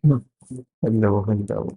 Hello, hello.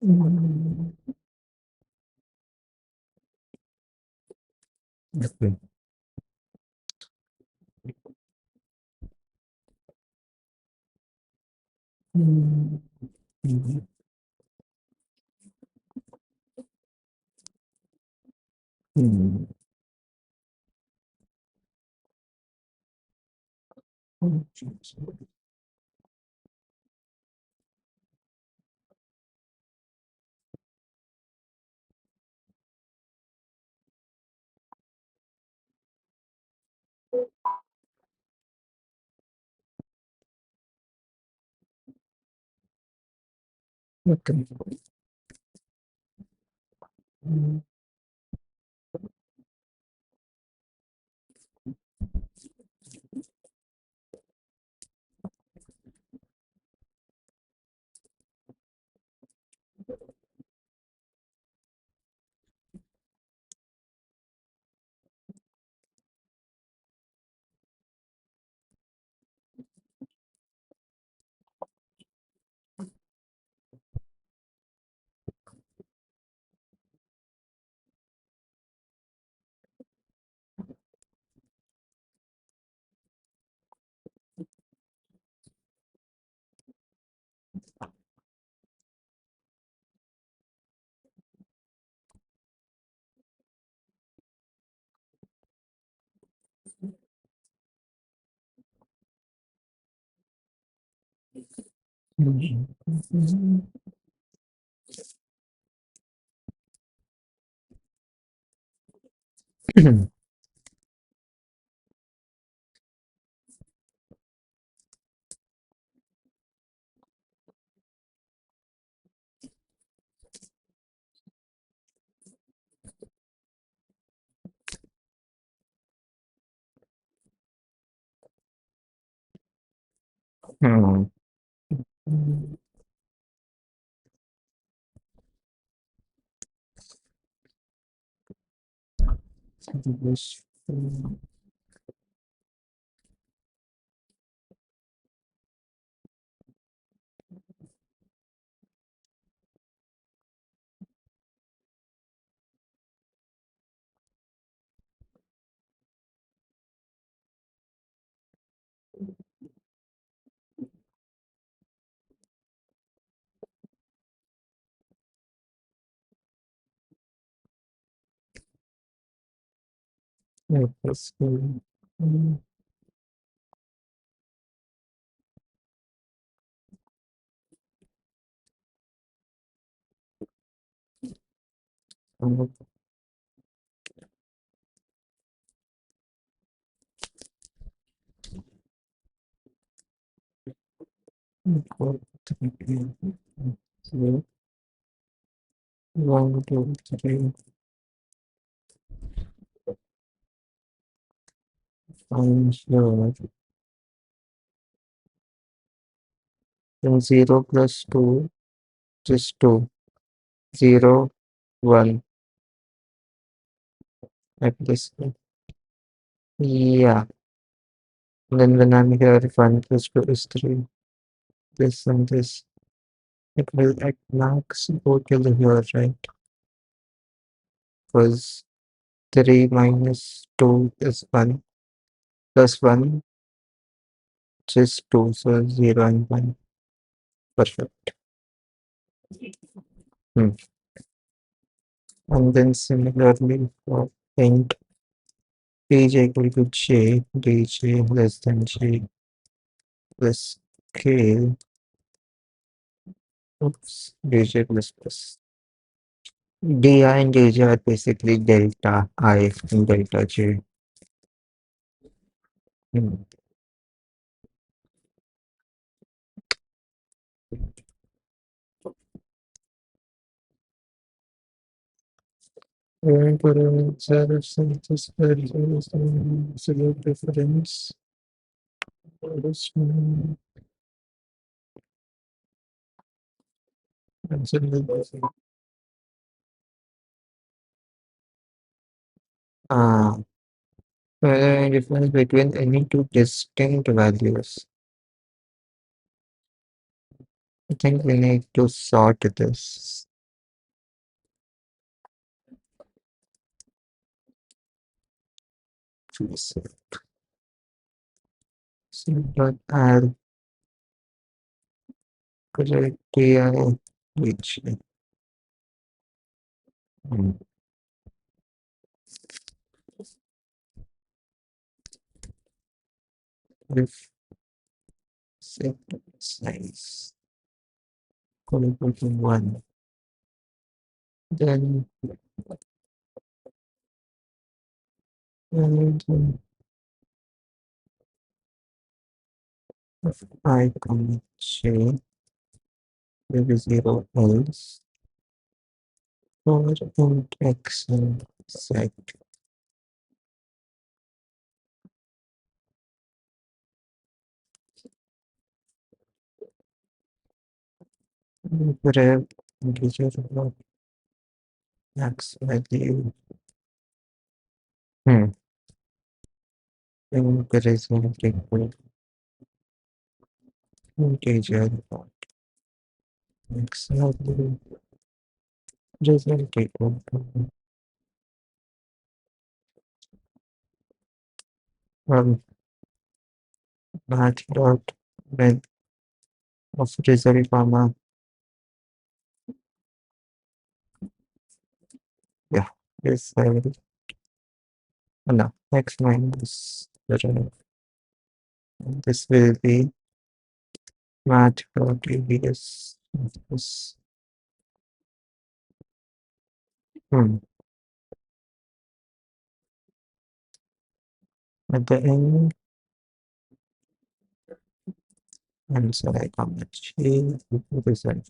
Mm, okay. Mm, mm, mm. Oh, Jesus. Okay. Mm, mm, mm, mm. Mm, mm. This, yeah, that's good. Mm, I'm looking forward to it. So, long to today. I'm sure. Then 0 plus 2 is 2. 0, 1. Like this. Yeah. Then when I'm here, if 1 plus 2 is 3. This and this. It will at max go till here, right? Because 3 minus 2 is 1. Plus 1 is 2. So 0 and 1. Perfect. Hmm. And then similarly for int pj equal to j, dj less than j plus k, oops, dj plus plus. Di and dj are basically delta I and delta j. Hmm. Going for an answer of synthesis values and absolute difference. What is answer will be ah, difference between any two distinct values. I think we need to sort this. Please. So dot add criteria which mm, if set size equal to 1, then and if I commit j, there is 0 else for int x and set grab integer of max value. Then the result equal integer of max value result equal to math dot length of result comma, yeah, this I will no x minus the this will be math dot abs of this. Hmm. At the end, answer I comma j result.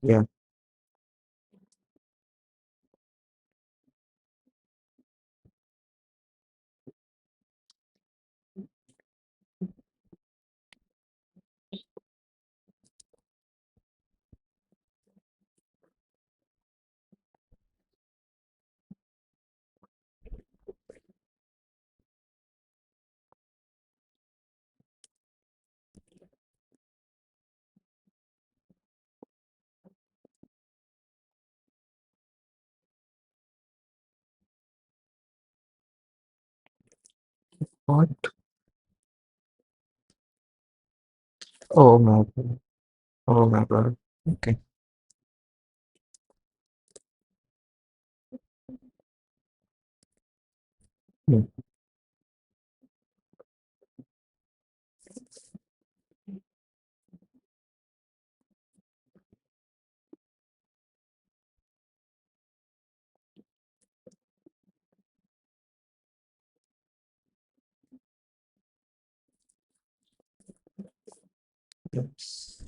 Yeah, what? Oh my god. Oh my god. Okay. Hmm. Yes.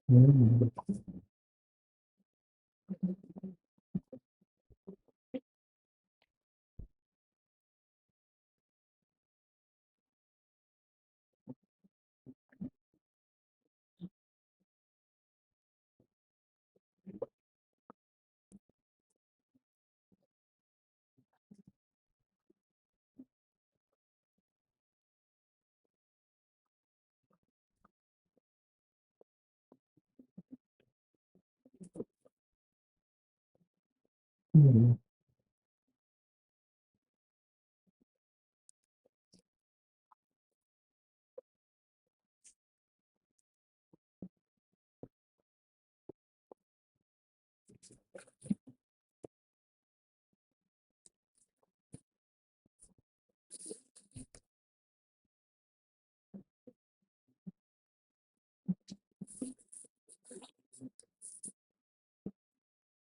Mm. Mm.